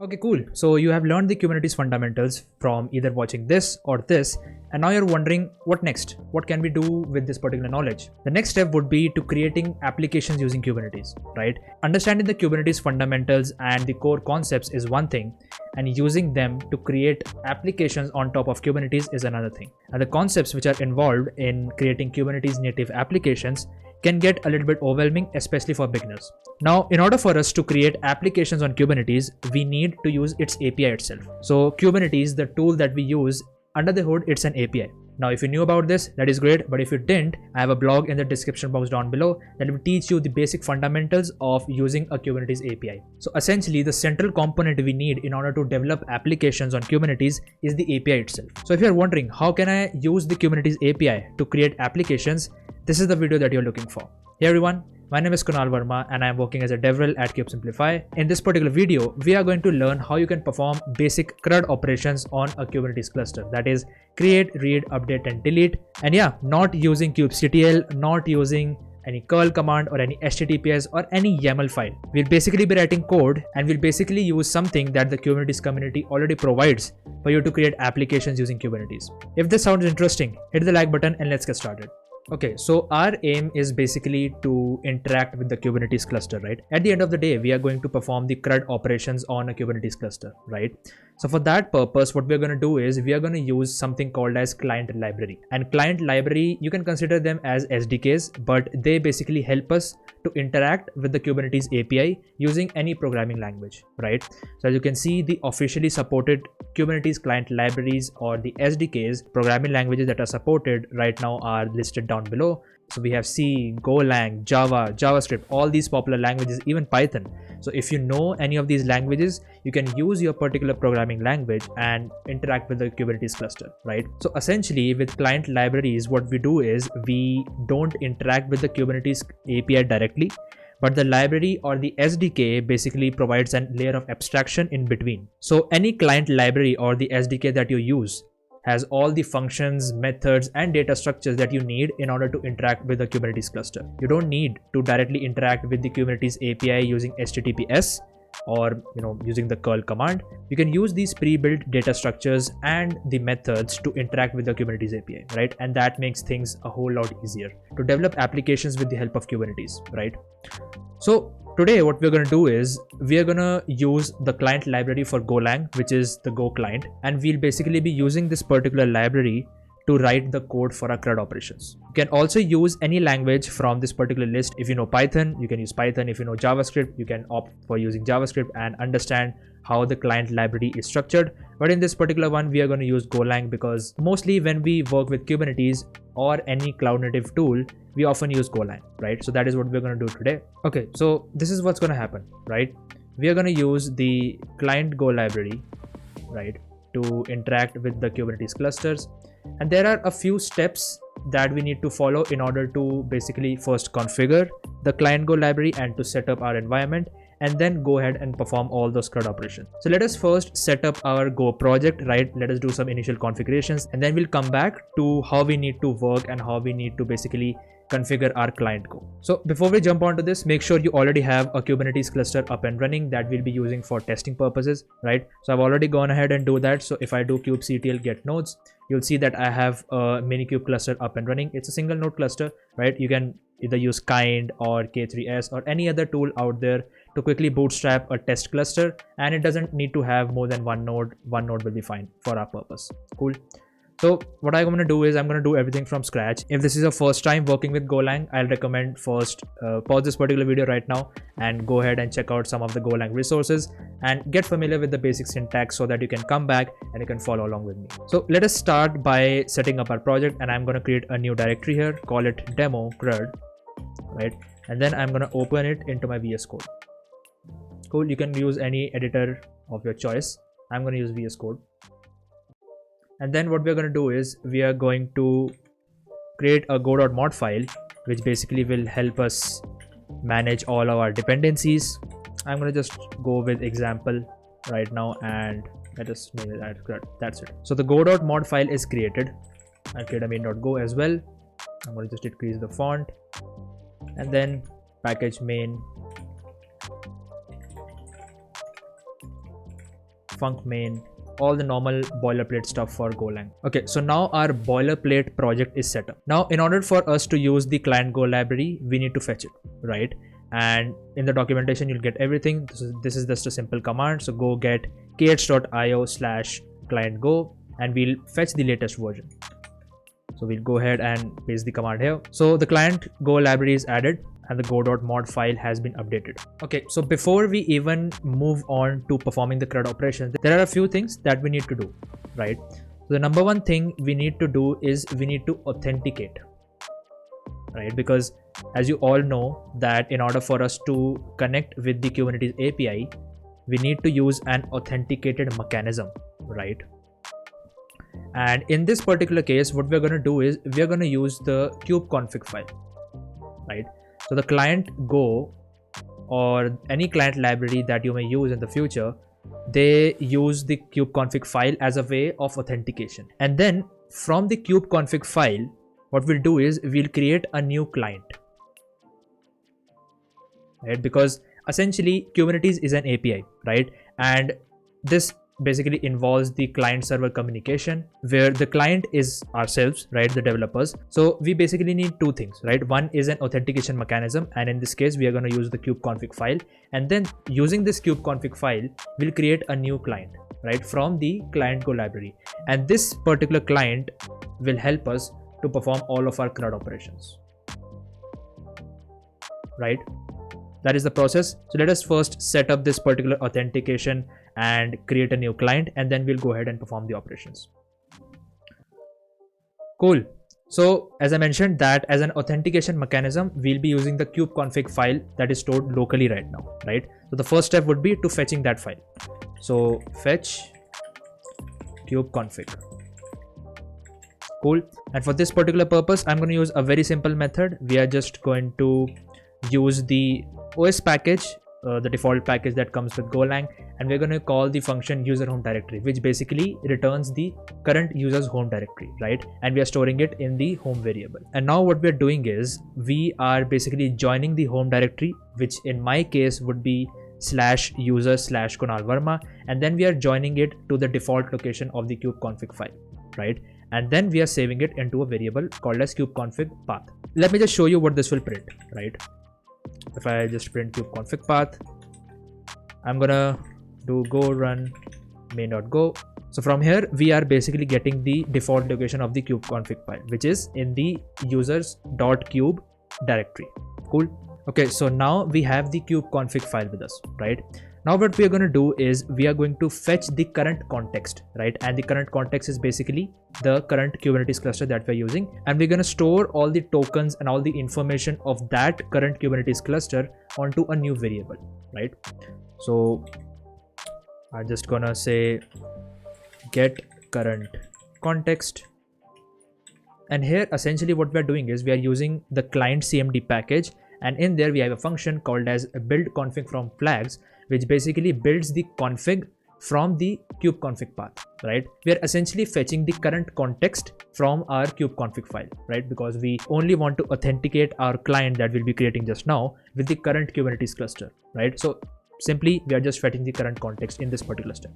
Okay, cool. So you have learned the Kubernetes fundamentals from either watching this or this, and now you're wondering what next? What can we do with this particular knowledge? The next step would be to creating applications using Kubernetes, right? Understanding the Kubernetes fundamentals and the core concepts is one thing, and using them to create applications on top of Kubernetes is another thing. And the concepts which are involved in creating Kubernetes native applications can get a little bit overwhelming, especially for beginners. Now, in order for us to create applications on Kubernetes, we need to use its API itself. So Kubernetes, the tool that we use, under the hood, it's an API. Now, if you knew about this, that is great. But if you didn't, I have a blog in the description box down below that will teach you the basic fundamentals of using a Kubernetes API. So essentially, the central component we need in order to develop applications on Kubernetes is the API itself. So if you're wondering, how can I use the Kubernetes API to create applications? This is the video that you're looking for. Hey everyone, my name is Kunal Verma and I am working as a DevRel at Kubesimplify. In this particular video, we are going to learn how you can perform basic CRUD operations on a Kubernetes cluster. That is create, read, update and delete. And yeah, not using kubectl, not using any curl command or any HTTPS or any YAML file. We'll basically be writing code and we'll basically use something that the Kubernetes community already provides for you to create applications using Kubernetes. If this sounds interesting, hit the like button and let's get started. Okay, so our aim is basically to interact with the Kubernetes cluster, right? At the end of the day, we are going to perform the CRUD operations on a Kubernetes cluster, right? So for that purpose, what we're going to do is we are going to use something called as client library. And client library, you can consider them as SDKs, but they basically help us to interact with the Kubernetes API using any programming language, right? So as you can see, the officially supported Kubernetes client libraries or the SDKs, programming languages that are supported right now are listed down below. So we have C, Golang, Java, JavaScript, all these popular languages, even Python. So if you know any of these languages, you can use your particular programming language and interact with the Kubernetes cluster, right? So essentially with client libraries, what we do is we don't interact with the Kubernetes API directly, but the library or the SDK basically provides a layer of abstraction in between. So any client library or the SDK that you use has all the functions, methods, and data structures that you need in order to interact with the Kubernetes cluster. You don't need to directly interact with the Kubernetes API using HTTPS or using the curl command. You can use these pre-built data structures and the methods to interact with the Kubernetes API, right? And that makes things a whole lot easier to develop applications with the help of Kubernetes, right? So today what we're going to do is we are going to use the client library for Golang, which is the Go client, and we'll basically be using this particular library to write the code for our CRUD operations. You can also use any language from this particular list. If you know Python, you can use Python. If you know JavaScript, you can opt for using JavaScript and understand how the client library is structured. But in this particular one, we are going to use Golang because mostly when we work with Kubernetes or any cloud native tool, we often use Golang, right? So that is what we're going to do today. Okay, so this is what's going to happen, right? We are going to use the client Go library, right, to interact with the Kubernetes clusters. And there are a few steps that we need to follow in order to basically first configure the client Go library and to set up our environment, and then go ahead and perform all those CRUD operations. So let us first set up our Go project, right? Let us do some initial configurations and then we'll come back to how we need to work and how we need to basically configure our client Go. So before we jump onto this, make sure you already have a Kubernetes cluster up and running that we'll be using for testing purposes, right? So I've already gone ahead and do that. So if I do kubectl get nodes, you'll see that I have a minikube cluster up and running. It's a single node cluster, right? You can either use Kind or K3s or any other tool out there to quickly bootstrap a test cluster, and it doesn't need to have more than one node. One node will be fine for our purpose. Cool. So what I'm going to do is I'm going to do everything from scratch. If this is your first time working with Golang, I'll recommend first pause this particular video right now and go ahead and check out some of the Golang resources and get familiar with the basic syntax so that you can come back and you can follow along with me. So let us start by setting up our project, and I'm going to create a new directory here, call it demo CRUD, right? And then I'm going to open it into my VS Code. Cool. You can use any editor of your choice. I'm going to use VS Code. And then what we're going to do is we are going to create a go.mod file, which basically will help us manage all our dependencies. I'm going to just go with example right now and let us name it as CRUD. That's it. So the go.mod file is created. I'll create a main.go as well. I'm going to just decrease the font and then package main. func main, all the normal boilerplate stuff for Golang. Okay, so now our boilerplate project is set up. Now, in order for us to use the client Go library, we need to fetch it, right? And in the documentation, you'll get everything. This is just a simple command. So go get kh.io/client go, and we'll fetch the latest version. So we'll go ahead and paste the command here. So the client Go library is added and the go.mod file has been updated. Okay, so before we even move on to performing the CRUD operations, there are a few things that we need to do, right? So the number one thing we need to do is we need to authenticate, right? Because as you all know that in order for us to connect with the Kubernetes API, we need to use an authenticated mechanism, right? And in this particular case, what we're going to do is we're going to use the kubeconfig file, right? So the client Go or any client library that you may use in the future, they use the kubeconfig file as a way of authentication. And then from the kubeconfig file, what we'll do is we'll create a new client, right? Because essentially Kubernetes is an API, right? And this basically involves the client server communication where the client is ourselves, right? The developers. So we basically need two things, right? One is an authentication mechanism, and in this case we are going to use the kubeconfig file, and then using this kubeconfig file we'll create a new client, right, from the client Go library, and this particular client will help us to perform all of our CRUD operations, right? That is the process. So let us first set up this particular authentication and create a new client, and then we'll go ahead and perform the operations. Cool. So as I mentioned that as an authentication mechanism, we'll be using the kubeconfig file that is stored locally right now, right? So the first step would be to fetching that file. So fetch kubeconfig. Cool. And for this particular purpose, I'm going to use a very simple method. We are just going to use the OS package, the default package that comes with Golang, and we're going to call the function user home directory, which basically returns the current user's home directory, right? And we are storing it in the home variable. And now what we're doing is we are basically joining the home directory, which in my case would be /user/Kunal Verma, and then we are joining it to the default location of the kubeconfig file, right? And then we are saving it into a variable called as kubeconfig path. Let me just show you what this will print, right? If I just print kubeconfig path, I'm gonna do go run main.go. So from here we are basically getting the default location of the kubeconfig file, which is in the users.kube directory. Cool. Okay, so now we have the kubeconfig file with us, right? Now what we are going to do is we are going to fetch the current context, right? And the current context is basically the current Kubernetes cluster that we're using, and we're going to store all the tokens and all the information of that current Kubernetes cluster onto a new variable, right? So I'm just gonna say get current context, and here essentially what we're doing is we are using the client CMD package, and in there we have a function called as build config from flags, which basically builds the config from the kubeconfig path, right? We are essentially fetching the current context from our kubeconfig file, right? Because we only want to authenticate our client that we'll be creating just now with the current Kubernetes cluster, right? So simply we are just fetching the current context in this particular step.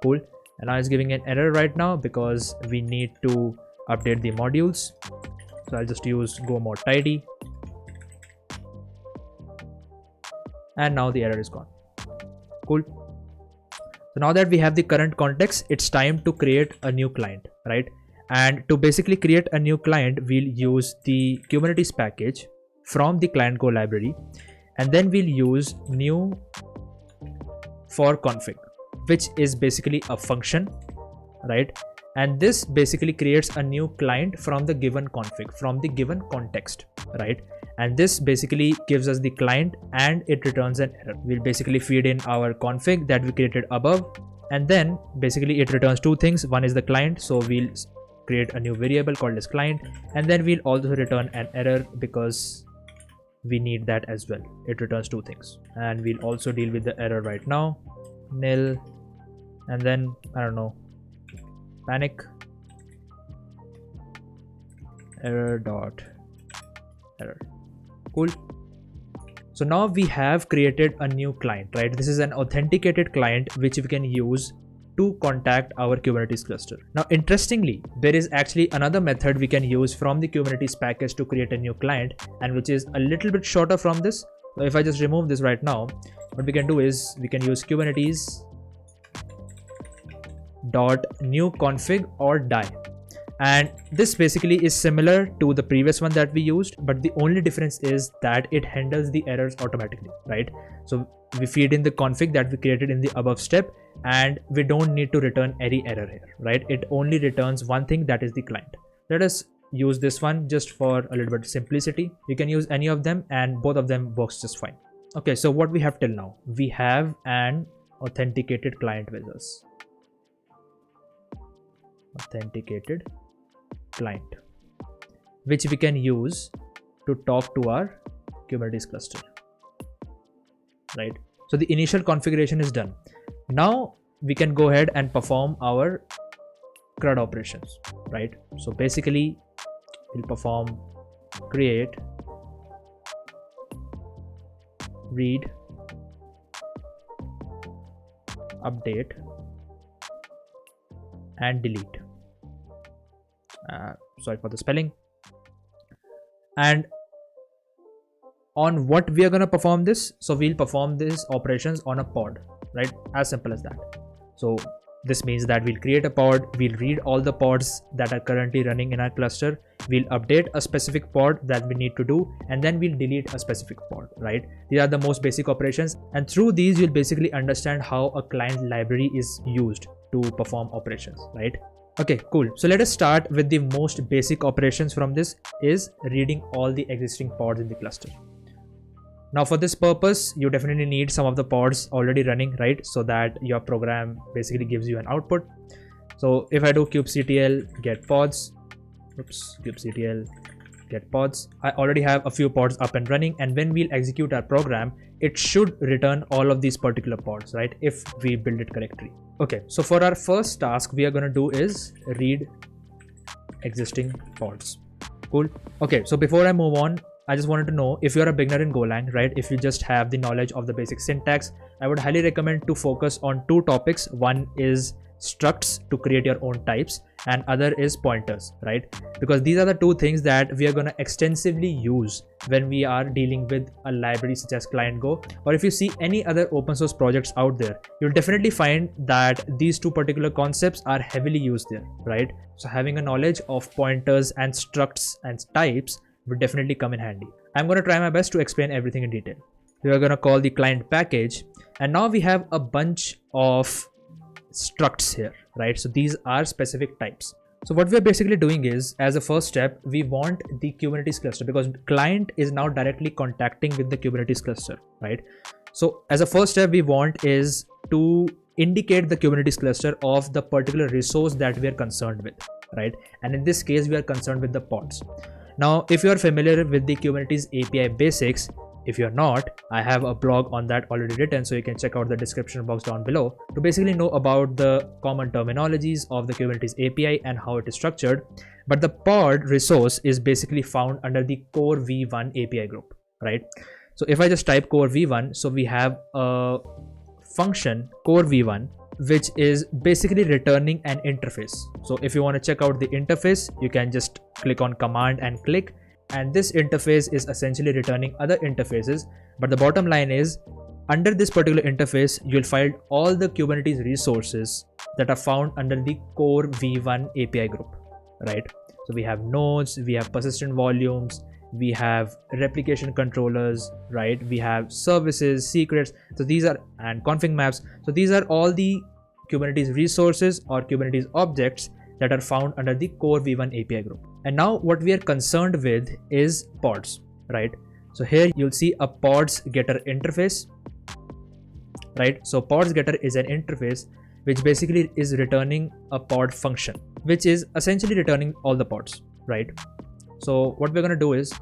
Cool. And now it's giving an error right now because we need to update the modules. So I'll just use go more tidy, and now the error is gone. Cool. So now that we have the current context, it's time to create a new client, right? And to basically create a new client, we'll use the Kubernetes package from the client Go library, and then we'll use new for config, which is basically a function, right? And this basically creates a new client from the given config, from the given context, right? And this basically gives us the client and it returns an error. We'll basically feed in our config that we created above, and then basically it returns two things. One is the client, so we'll create a new variable called as client, and then we'll also return an error because we need that as well. It returns two things, and we'll also deal with the error right now, nil, and then I don't know, panic error dot error. Cool. So now we have created a new client, right? This is an authenticated client which we can use to contact our Kubernetes cluster. Now, interestingly, there is actually another method we can use from the Kubernetes package to create a new client, and which is a little bit shorter from this. So if I just remove this right now, what we can do is we can use Kubernetes dot new config or die. And this basically is similar to the previous one that we used, but the only difference is that it handles the errors automatically, right? So we feed in the config that we created in the above step, and we don't need to return any error here, right? It only returns one thing, that is the client. Let us use this one just for a little bit of simplicity. You can use any of them and both of them works just fine. Okay, so what we have till now, we have an authenticated client with us. Authenticated client, which we can use to talk to our Kubernetes cluster, right? So the initial configuration is done. Now we can go ahead and perform our CRUD operations, right? So basically we'll perform create, read, update, and delete. Sorry for the spelling. And on what we are going to perform this, so we'll perform these operations on a pod, right? As simple as that. So this means that we'll create a pod, we'll read all the pods that are currently running in our cluster, we'll update a specific pod that we need to do, and then we'll delete a specific pod, right? These are the most basic operations, and through these you'll basically understand how a client library is used to perform operations, right? Okay, cool. So let us start with the most basic operations from this, is reading all the existing pods in the cluster. Now for this purpose, you definitely need some of the pods already running, right? So that your program basically gives you an output. So if I do kubectl get pods, kubectl get pods, I already have a few pods up and running, and when we'll execute our program, it should return all of these particular pods, right? If we build it correctly. Okay, so for our first task, we are going to do is read existing pods. Cool. Okay, so before I move on, I just wanted to know, if you're a beginner in Golang, right? If you just have the knowledge of the basic syntax, I would highly recommend to focus on two topics. One is structs to create your own types, and other is pointers, right? Because these are the two things that we are going to extensively use when we are dealing with a library such as Client Go, or if you see any other open source projects out there, you'll definitely find that these two particular concepts are heavily used there, right? So having a knowledge of pointers and structs and types would definitely come in handy. I'm going to try my best to explain everything in detail. We are going to call the client package, and now we have a bunch of structs here, right? So these are specific types. So what we're basically doing is, as a first step, we want the Kubernetes cluster, because client is now directly contacting with the Kubernetes cluster, right? So as a first step, we want is to indicate the Kubernetes cluster of the particular resource that we are concerned with, right? And in this case, we are concerned with the pods. Now, if you are familiar with the Kubernetes API basics, if you're not, I have a blog on that already written, so you can check out the description box down below to basically know about the common terminologies of the Kubernetes API and how it is structured. But the pod resource is basically found under the core v1 API group, right? So if I just type core v1, so we have a function core v1, which is basically returning an interface. So if you want to check out the interface, you can just click on command and click, and this interface is essentially returning other interfaces. But the bottom line is, under this particular interface, you'll find all the Kubernetes resources that are found under the core v1 API group, right? So we have nodes, we have persistent volumes, we have replication controllers, right? We have services, secrets. So these are, and config maps. So these are all the Kubernetes resources or Kubernetes objects that are found under the core v1 API group. And now what we are concerned with is pods, right? So here you'll see a pods getter interface, right? So pods getter is an interface which basically is returning a pod function, which is essentially returning all the pods, right? So what we're going to do is,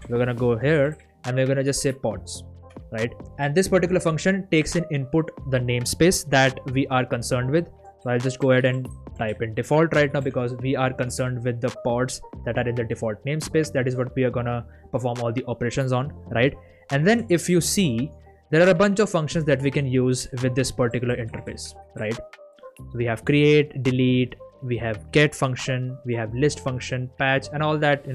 we're going to go here and we're going to just say pods, right? And this particular function takes in input the namespace that we are concerned with. So I'll just go ahead and type in default right now, because we are concerned with the pods that are in the default namespace. That is what we are going to perform all the operations on, right? And then if you see, there are a bunch of functions that we can use with this particular interface, right? We have create, delete, we have get function, we have list function, patch, and all that,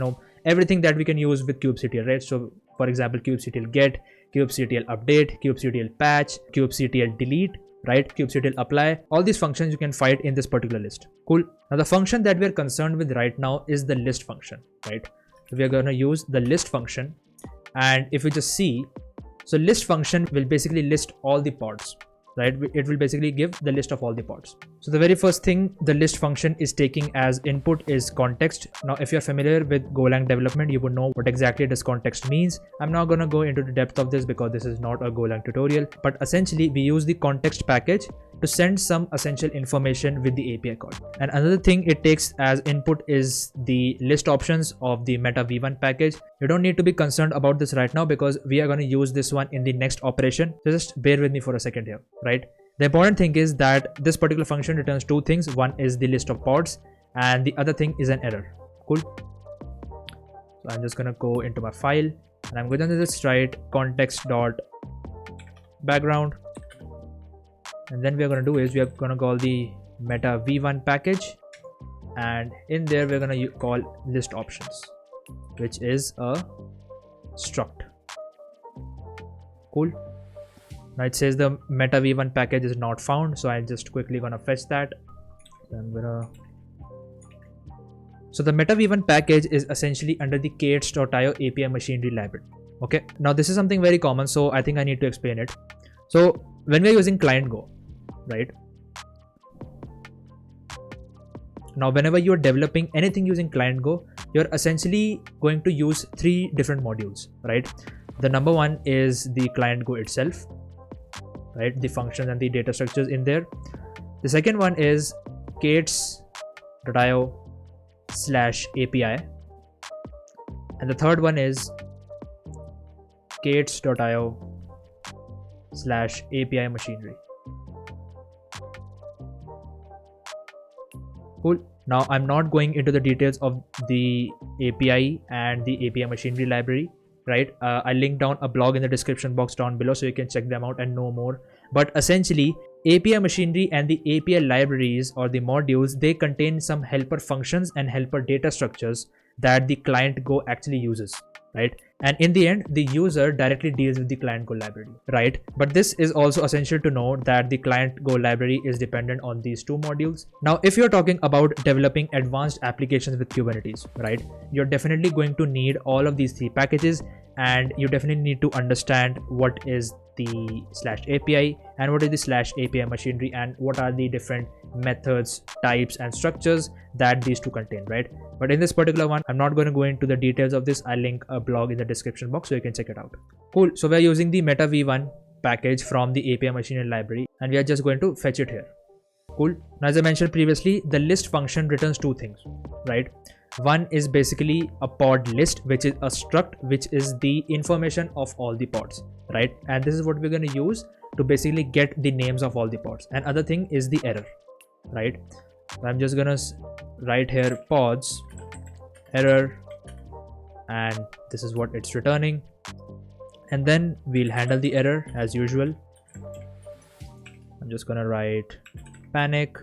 everything that we can use with kubectl, right? So for example, kubectl get, kubectl update, kubectl patch, kubectl delete, right? Kubectl apply. All these functions you can find in this particular list. Cool. Now the function that we're concerned with right now is the list function, right? So we're going to use the list function, and if we just see, so list function will basically list all the pods, right? It will basically give the list of all the pods. So the very first thing the list function is taking as input is context. Now if you're familiar with Golang development, you would know what exactly this context means. I'm not going to go into the depth of this because this is not a Golang tutorial, but essentially we use the context package to send some essential information with the API call. And another thing it takes as input is the list options of the meta v1 package. You don't need to be concerned about this right now because we are going to use this one in the next operation. So just bear with me for a second here, right? The important thing is that this particular function returns two things. One is the list of pods and the other thing is an error. Cool. So I'm just going to go into my file and I'm going to just write context.background. And then we're going to do is we are going to call the meta v1 package, and in there we're going to call list options, which is a struct. Cool. Now it says the meta v1 package is not found, so I'm just quickly going to fetch that. So the meta v1 package is essentially under the Kates.io API machinery library. Okay, now this is something very common, so I think I need to explain it. So when we're using client Go, right? Now whenever you're developing anything using client Go, you're essentially going to use three different modules, right? The number one is the client Go itself, right? The functions and the data structures in there. The second one is Kates.io/API, and the third one is Kates.io/API machinery. Cool. Now I'm not going into the details of the API and the API machinery library, right? I'll link down a blog in the description box down below so you can check them out and know more. But essentially API machinery and the API libraries or the modules, they contain some helper functions and helper data structures that the client Go actually uses, right? And in the end, the user directly deals with the client Go library, right? But this is also essential to know that the client Go library is dependent on these two modules. Now, if you're talking about developing advanced applications with Kubernetes, right, you're definitely going to need all of these three packages, and you definitely need to understand what is the /API and what is the /API machinery and what are the different methods, types, and structures that these two contain, right? But in this particular one, I'm not going to go into the details of this. I'll link a blog in the description box so you can check it out. Cool. So we're using the meta v1 package from the API machinery library, and we are just going to fetch it here. Cool. Now, as I mentioned previously, the list function returns two things, right? One is basically a pod list, which is a struct, which is the information of all the pods, right? And this is what we're going to use to basically get the names of all the pods. And other thing is the error, right? So I'm just gonna write here pods error, and this is what it's returning. And then we'll handle the error as usual. I'm just gonna write panic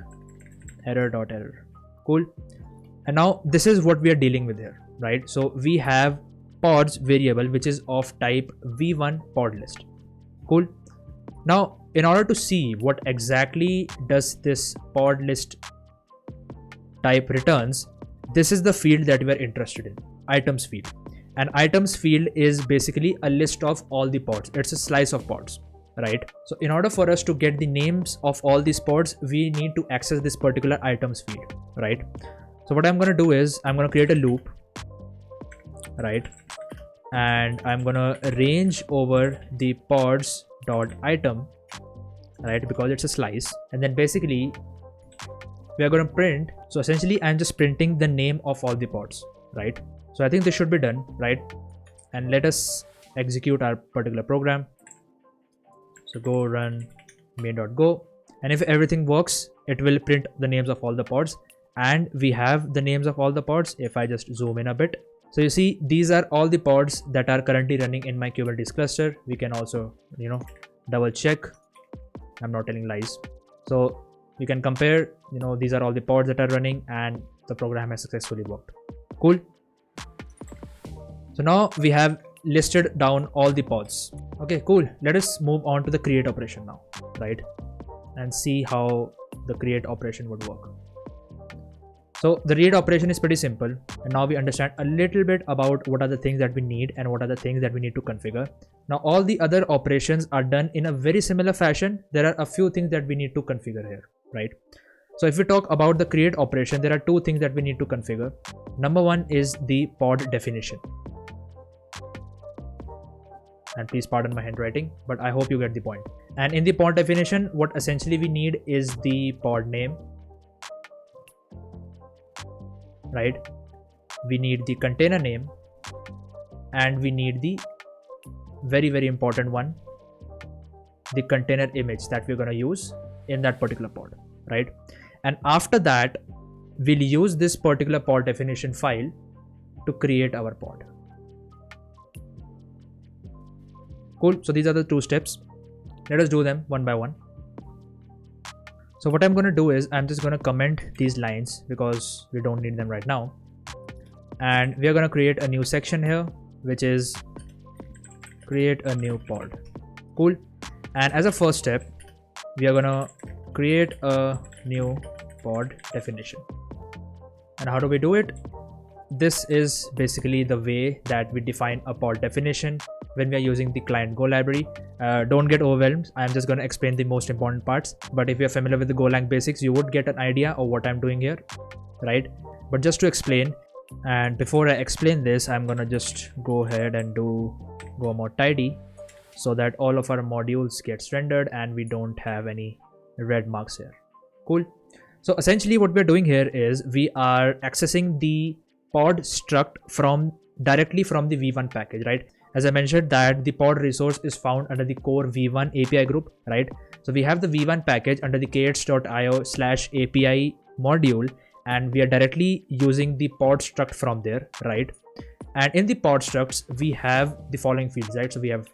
error.error. Cool. And now this is what we are dealing with here, right? So we have pods variable, which is of type v1 pod list. Cool. Now, in order to see what exactly does this pod list type returns, this is the field that we are interested in, items field. And items field is basically a list of all the pods. It's a slice of pods, right? So in order for us to get the names of all these pods, we need to access this particular items field, right? So what I'm going to do is I'm going to create a loop, right? And I'm going to range over the pods.item, right? Because it's a slice. And then basically we are going to print. So essentially I'm just printing the name of all the pods, right? So I think this should be done, right? And let us execute our particular program. So go run main.go. And if everything works, it will print the names of all the pods. And we have the names of all the pods. If I just zoom in a bit, so you see these are all the pods that are currently running in my Kubernetes cluster. We can also, double check. I'm not telling lies. So You can compare, these are all the pods that are running and the program has successfully worked. Cool. So now we have listed down all the pods. Okay, cool. Let us move on to the create operation now, right? And see how the create operation would work. So the read operation is pretty simple. And now we understand a little bit about what are the things that we need and what are the things that we need to configure. Now all the other operations are done in a very similar fashion. There are a few things that we need to configure here, right? So if we talk about the create operation, there are two things that we need to configure. Number one is the pod definition. And please pardon my handwriting, but I hope you get the point. And in the pod definition, what essentially we need is the pod name, right? We need the container name, and we need the very, very important one, the container image that we're going to use in that particular pod, right? And after that, we'll use this particular pod definition file to create our pod. Cool. So these are the two steps. Let us do them one by one. So what I'm going to do is I'm just going to comment these lines because we don't need them right now. And we are going to create a new section here, which is create a new pod. Cool. And as a first step, we are going to create a new pod definition. And how do we do it? This is basically the way that we define a pod definition when we are using the client Go library. Don't get overwhelmed. I'm just going to explain the most important parts. But if you're familiar with the Golang basics, you would get an idea of what I'm doing here, right? But just to explain, and before I explain this, I'm going to just go ahead and do go more tidy so that all of our modules gets rendered and we don't have any red marks here. Cool. So essentially what we're doing here is we are accessing the pod struct directly from the v1 package, right? As I mentioned that the pod resource is found under the core v1 API group, right? So we have the v1 package under the kx.io/API module, and we are directly using the pod struct from there, right? And in the pod structs, we have the following fields, right? So we have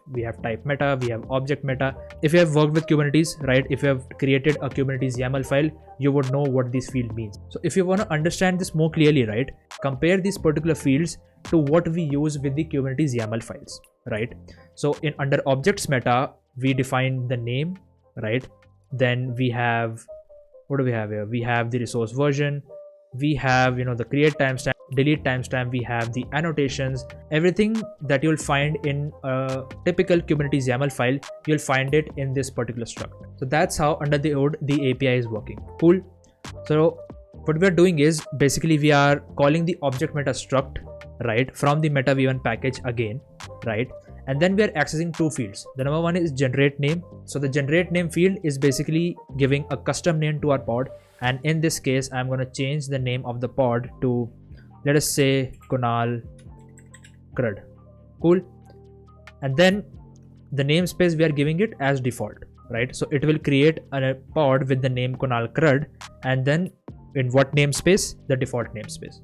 type meta, we have object meta. If you have worked with Kubernetes, right? If you have created a Kubernetes YAML file, you would know what this field means. So if you want to understand this more clearly, right? Compare these particular fields to what we use with the Kubernetes YAML files, right? So under objects meta, we define the name, right? Then we have, what do we have here? We have the resource version. We have, the create timestamp, delete timestamp, we have the annotations, everything that you'll find in a typical Kubernetes YAML file, you'll find it in this particular struct. So that's how under the hood the API is working. Cool. So what we're doing is basically we are calling the object meta struct, right, from the meta v1 package again, right? And then we are accessing two fields. The number one is generate name. So the generate name field is basically giving a custom name to our pod. And in this case, I'm going to change the name of the pod to, let us say, Kunal CRUD. Cool. And then the namespace we are giving it as default, right? So it will create a pod with the name Kunal CRUD, and then in what namespace? The default namespace.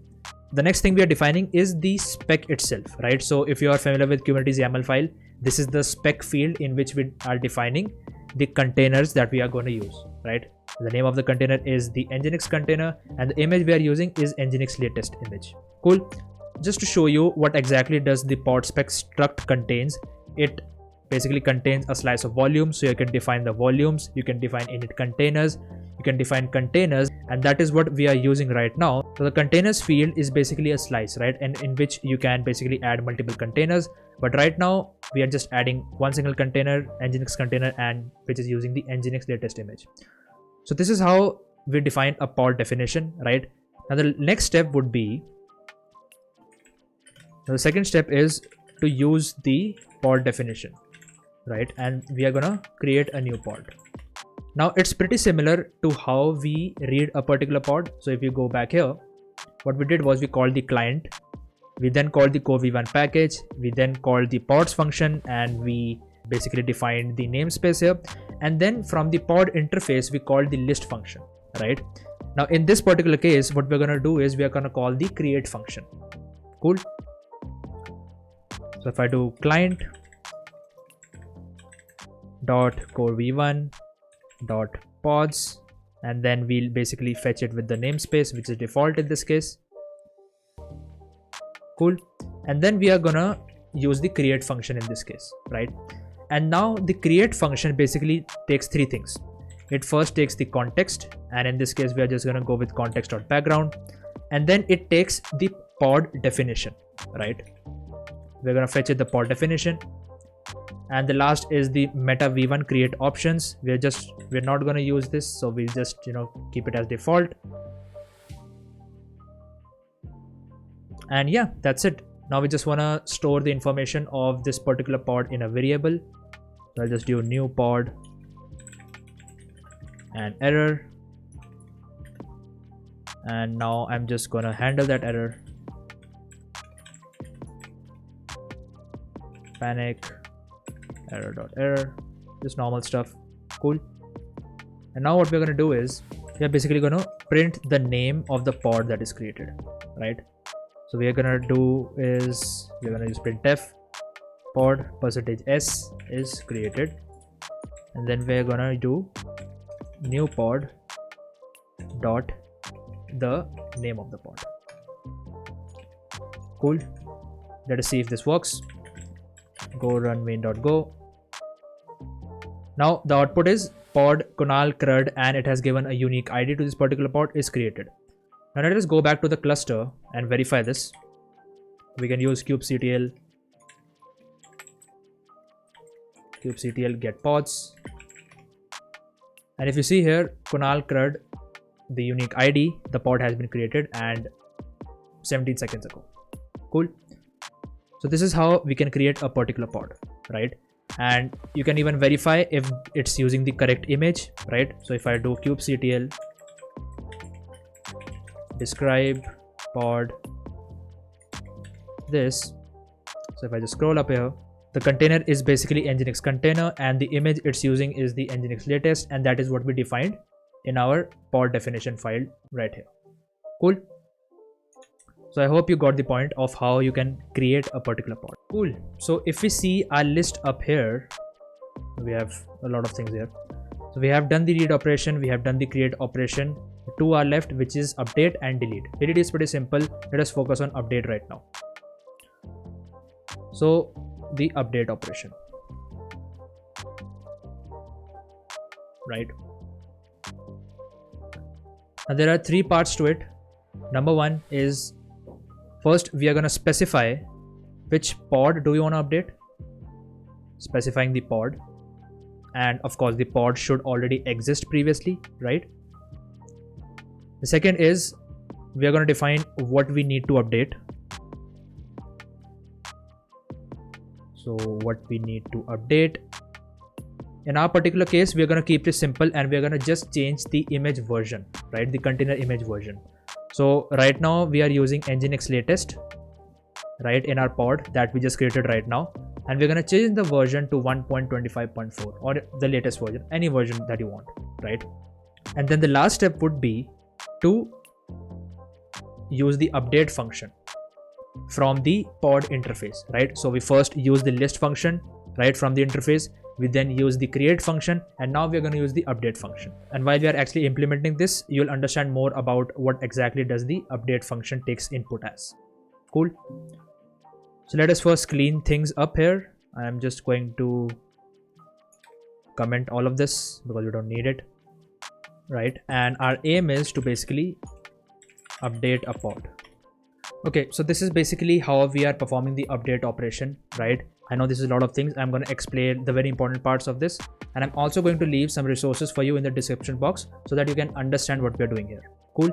The next thing we are defining is the spec itself, right? So if you are familiar with Kubernetes YAML file, this is the spec field in which we are defining the containers that we are going to use, right? The name of the container is the Nginx container, and the image we are using is Nginx latest image. Cool. Just to show you what exactly does the pod spec struct contains, it basically contains a slice of volume. So you can define the volumes, you can define init containers, you can define containers, and that is what we are using right now. So the containers field is basically a slice, right? And in which you can basically add multiple containers. But right now we are just adding one single container, Nginx container, and which is using the Nginx latest image. So this is how we define a pod definition, right? Now the next step would be, the second step is to use the pod definition, right? And we are gonna create a new pod. Now it's pretty similar to how we read a particular pod. So if you go back here, what we did was we called the client, we then called the core v1 package, we then called the pods function, and we basically defined the namespace here. And then from the pod interface, we called the list function, right? Now in this particular case, what we're going to do is we are going to call the create function. Cool. So if I do client dot core v1 dot pods and then we'll basically fetch it with the namespace, which is default in this case. Cool. And then we are gonna use the create function in this case, right? And now the create function basically takes three things. It first takes the context, and in this case we are just gonna go with context.background, and then it takes the pod definition, right? We're gonna fetch it the pod definition, and the last is the meta v1 create options. We're not gonna use this, so we'll just keep it as default. And yeah, that's it. Now we just wanna store the information of this particular pod in a variable. So I'll just do new pod and error, and now I'm just gonna handle that error. Panic error, just normal stuff. Cool. And now what we're gonna do is we are basically gonna print the name of the pod that is created, right? So we are gonna do is we're gonna use printf pod %s is created, and then we're gonna do new pod dot the name of the pod. Cool. Let us see if this works. Go run main.go. Now the output is pod Kunal CRUD, and it has given a unique ID to this particular pod is created. Now let us go back to the cluster and verify this. We can use kubectl get pods, and if you see here Kunal CRUD, the unique ID, the pod has been created and 17 seconds ago. Cool. So this is how we can create a particular pod, right? And you can even verify if it's using the correct image, right? So if I do kubectl describe pod this, so if I just scroll up here, the container is basically Nginx container, and the image it's using is the Nginx latest, and that is what we defined in our pod definition file right here. Cool. So I hope you got the point of how you can create a particular pod. Cool. So if we see our list up here, we have a lot of things here. So we have done the read operation, we have done the create operation. To our left, which is update and delete. Delete is pretty simple. Let us focus on update right now. So the update operation, right? Now there are three parts to it. Number one is, first we are going to specify which pod do we want to update, specifying the pod, and of course the pod should already exist previously, right? The second is we are going to define what we need to update. So what we need to update, in our particular case we are going to keep this simple, and we are going to just change the image version, right? The container image version. So right now we are using Nginx latest, right, in our pod that we just created right now, and we're going to change the version to 1.25.4 or the latest version, any version that you want, right? And then the last step would be to use the update function from the pod interface, right? So we first use the list function, right, from the interface. We then use the create function, and now we're going to use the update function. And while we are actually implementing this, you'll understand more about what exactly does the update function takes input as. Cool. So let us first clean things up here. I'm just going to comment all of this because we don't need it, right? And our aim is to basically update a pod. Okay, so this is basically how we are performing the update operation, right? I know this is a lot of things. I'm going to explain the very important parts of this, and I'm also going to leave some resources for you in the description box so that you can understand what we're doing here. Cool.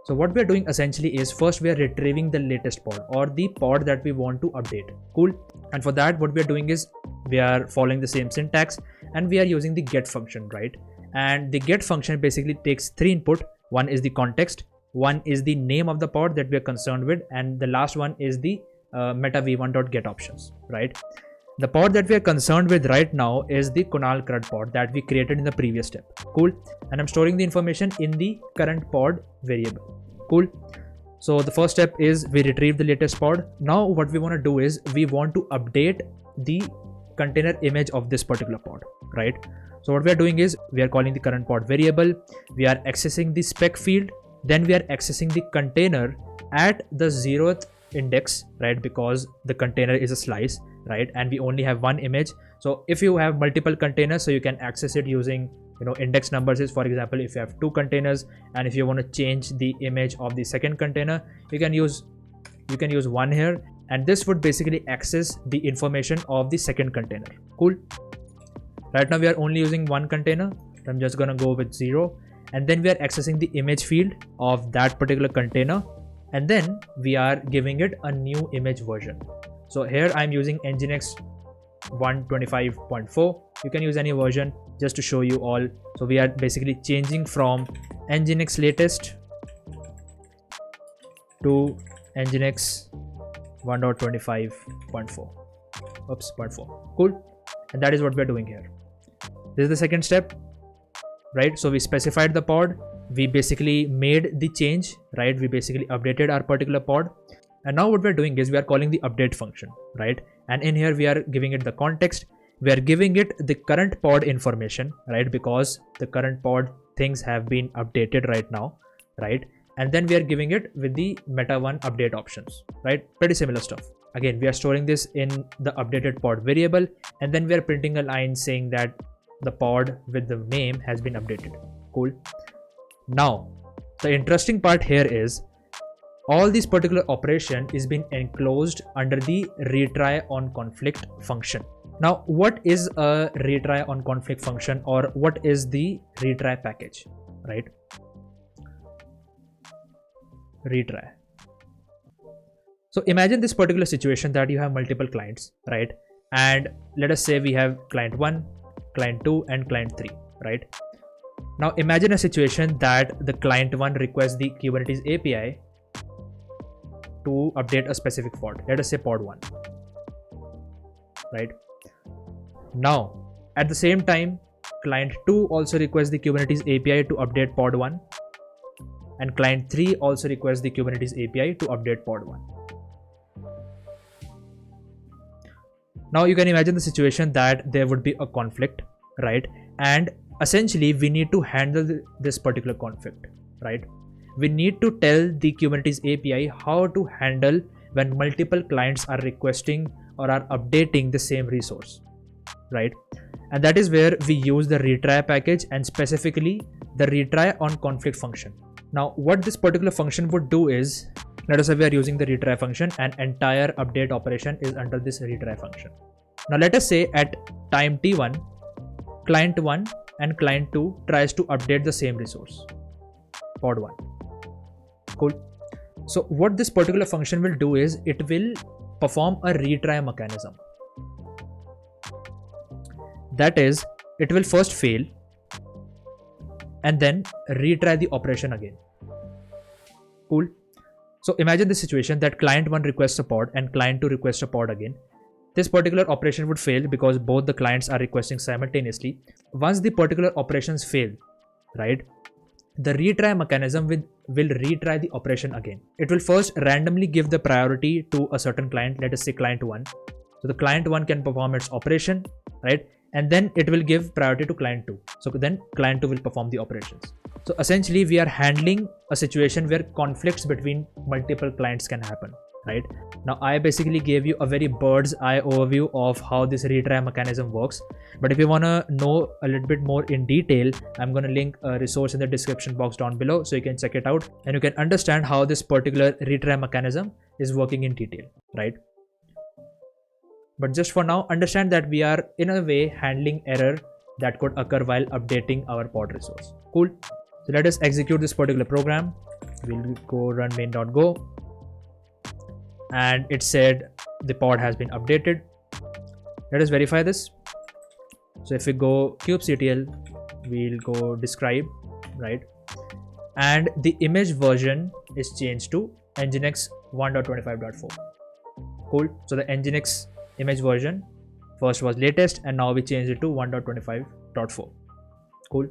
So what we're doing essentially is, first we are retrieving the latest pod or the pod that we want to update. Cool. And for that, what we're doing is we are following the same syntax, and we are using the get function, right? And the get function basically takes three input. One is the context, one is the name of the pod that we are concerned with, and the last one is the meta v1.get options, right? The pod that we are concerned with right now is the Kunal CRUD pod that we created in the previous step. Cool. And I'm storing the information in the current pod variable. Cool. So the first step is we retrieve the latest pod. Now what we want to do is we want to update the container image of this particular pod, right? So what we are doing is we are calling the current pod variable, we are accessing the spec field, then we are accessing the container at the 0th index, right? Because the container is a slice, right? And we only have one image. So if you have multiple containers, so you can access it using, index numbers. Is, for example, if you have 2 containers and if you want to change the image of the second container, you can use one here, and this would basically access the information of the second container. Cool. Right now we are only using one container. I'm just gonna go with 0, and then we are accessing the image field of that particular container, and then we are giving it a new image version. So here I'm using Nginx 125.4. You can use any version just to show you all. So we are basically changing from Nginx latest to Nginx 1.25.4. Oops, 0.4. Cool. And that is what we're doing here. This is the second step, right? So we specified the pod, we basically made the change, right? We basically updated our particular pod, and now what we're doing is we are calling the update function, right? And in here we are giving it the context, we are giving it the current pod information, right? Because the current pod things have been updated right now, right? And then we are giving it with the meta1 update options, right? Pretty similar stuff. Again, we are storing this in the updated pod variable, and then we are printing a line saying that the pod with the name has been updated. Cool. Now, the interesting part here is all this particular operation is being enclosed under the retry on conflict function. Now, what is a retry on conflict function, or what is the retry package, right? Retry. So imagine this particular situation that you have multiple clients, right? And let us say we have client 1, client 2, and client 3, right? Now imagine a situation that the client 1 requests the Kubernetes API to update a specific pod. Let us say pod 1, right? Now at the same time, client 2 also requests the Kubernetes API to update pod 1, and client 3 also requests the Kubernetes API to update pod 1. Now you can imagine the situation that there would be a conflict, right? And essentially we need to handle this particular conflict, right? We need to tell the Kubernetes API how to handle when multiple clients are requesting or are updating the same resource, right? And that is where we use the retry package, and specifically the retry on conflict function. Now what this particular function would do is, let us say we are using the retry function, and entire update operation is under this retry function. Now let us say at time t1, client 1 and client 2 tries to update the same resource, pod 1. Cool. So what this particular function will do is it will perform a retry mechanism. That is, it will first fail and then retry the operation again. Cool. So imagine the situation that client 1 requests a pod and client 2 requests a pod again. This particular operation would fail because both the clients are requesting simultaneously. Once the particular operations fail, right, the retry mechanism will retry the operation again. It will first randomly give the priority to a certain client, let us say client 1. So the client 1 can perform its operation, right? And then it will give priority to client 2. So then client 2 will perform the operations. So essentially we are handling a situation where conflicts between multiple clients can happen, right? Now I basically gave you a very bird's eye overview of how this retry mechanism works. But if you want to know a little bit more in detail, I'm going to link a resource in the description box down below so you can check it out and you can understand how this particular retry mechanism is working in detail, right? But just for now, understand that we are in a way handling error that could occur while updating our pod resource. Cool. So let us execute this particular program. We'll go run main.go, and it said the pod has been updated. Let us verify this. So if we go kubectl, we'll go describe, right? And the image version is changed to Nginx 1.25.4. Cool. So the Nginx image version first was latest and now we changed it to 1.25.4. Cool.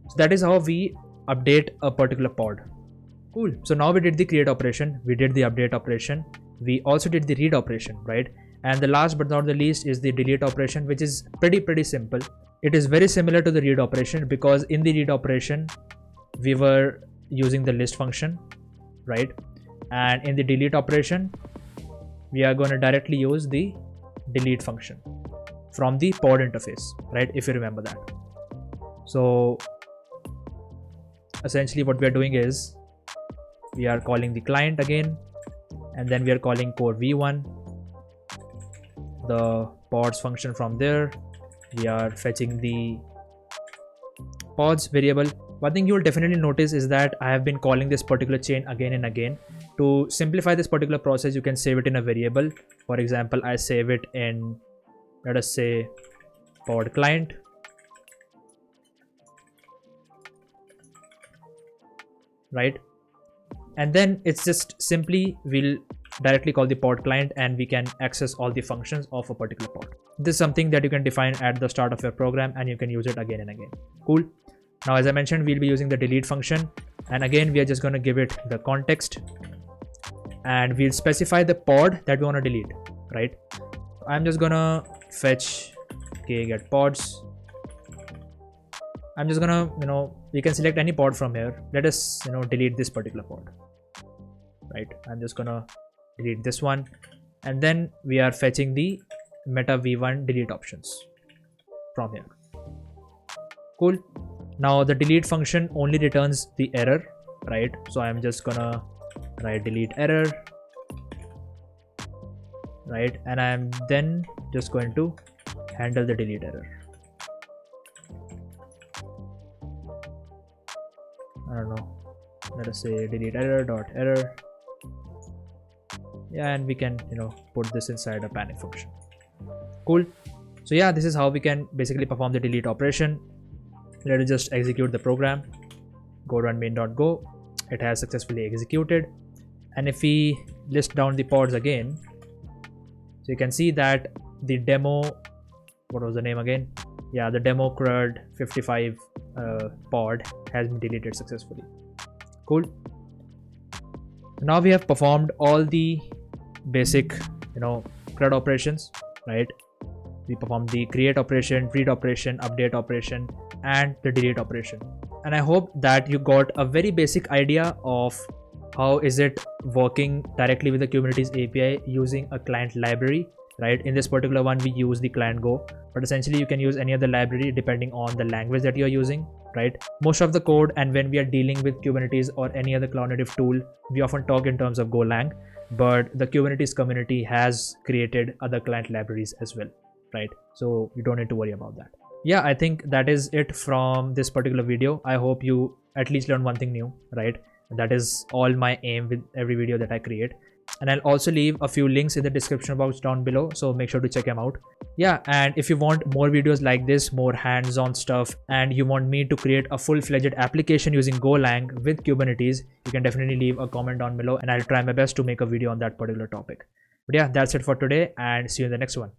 So that is how we update a particular pod. Cool. So now we did the create operation, we did the update operation, we also did the read operation, right? And the last but not the least is the delete operation, which is pretty simple. it is very similar to the read operation, because in the read operation we were using the list function, right? And in the delete operation we are going to directly use the delete function from the pod interface, right? If you remember that. So essentially what we are doing is we are calling the client again, and then we are calling core v1, the pods function. From there we are fetching the pods variable. One thing you will definitely notice is that I have been calling this particular chain again and again. To simplify this particular process, you can save it in a variable. For example, I save it in, let us say, pod client, right? And then it's just simply we'll directly call the pod client and we can access all the functions of a particular pod. This is something that you can define at the start of your program and you can use it again and again. Cool. Now, as I mentioned, we'll be using the delete function, and again we are just going to give it the context and we'll specify the pod that we want to delete, right? I'm just gonna fetch get pods. I'm just gonna, you can select any pod from here. Let us, delete this particular pod, right? I'm just gonna delete this one, and then we are fetching the meta v1 delete options from here. Cool. Now the delete function only returns the error, right? So I'm just gonna write delete error, right? And I'm then just going to handle the delete error. I don't know, let us say delete error dot error. Yeah, and we can put this inside a panic function. Cool. So yeah, this is how we can basically perform the delete operation. Let us just execute the program. Go run main.go. It has successfully executed. And if we list down the pods again, so you can see that the demo, what was the name again? Yeah, the demo CRUD 55 pod has been deleted successfully. Cool. Now we have performed all the basic CRUD operations, right? We performed the create operation, read operation, update operation, and the delete operation. And I hope that you got a very basic idea of how is it working directly with the Kubernetes API using a client library, right? In this particular one, we use the client Go, but essentially you can use any other library depending on the language that you're using, right? Most of the code, and when we are dealing with Kubernetes or any other cloud native tool, we often talk in terms of Golang, but the Kubernetes community has created other client libraries as well, right? So you don't need to worry about that. Yeah, I think that is it from this particular video. I hope you at least learned one thing new, right? That is all my aim with every video that I create. And I'll also leave a few links in the description box down below, so make sure to check them out. Yeah, and if you want more videos like this, more hands-on stuff, and you want me to create a full-fledged application using Golang with Kubernetes, you can definitely leave a comment down below and I'll try my best to make a video on that particular topic. But yeah, that's it for today, and see you in the next one.